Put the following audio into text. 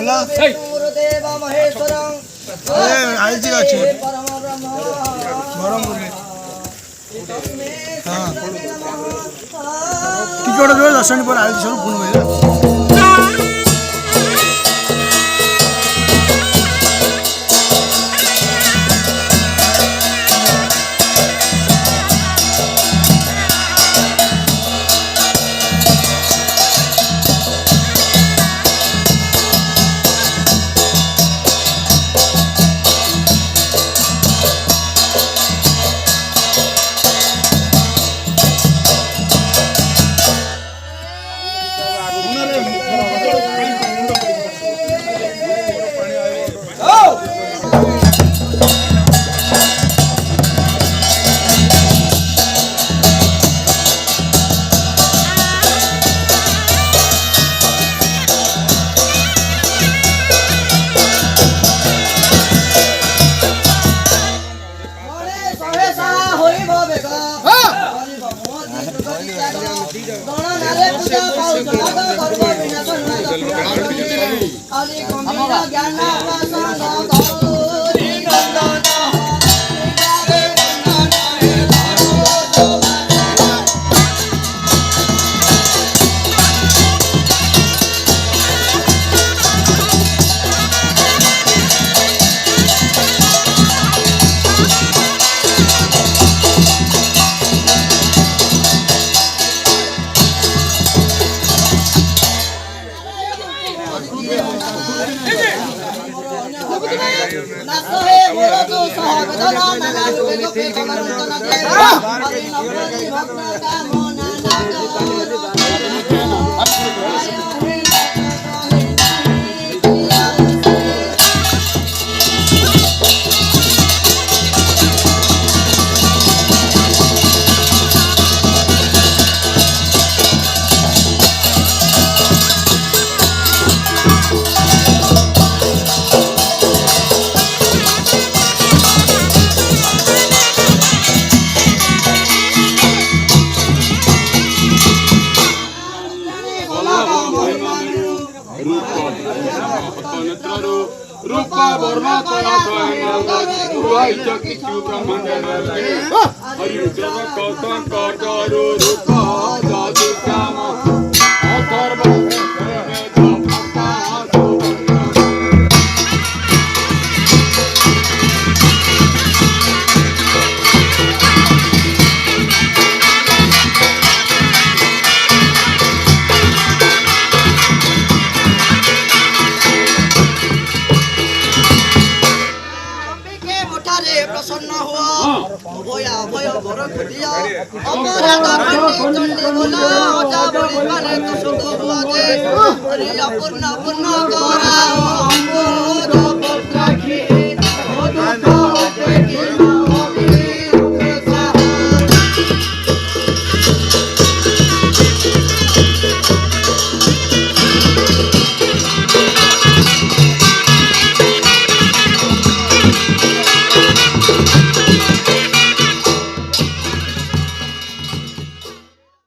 hello গুরুদেব মহেশ্বরং IG আছে বরমপুরে হ্যাঁ টিকট ধরে দর্শন পর আইজি সব ফোন করে रूपा वर्णा कला हरि जग कौतन करु रूपा जादू श्याम अथर्व प्रसन्न हुआ भया भय भर दिया अपराध चंडी बोला जा बड़ी माने तो सुख हुआ जे अरे अपूर्ण पूर्ण करा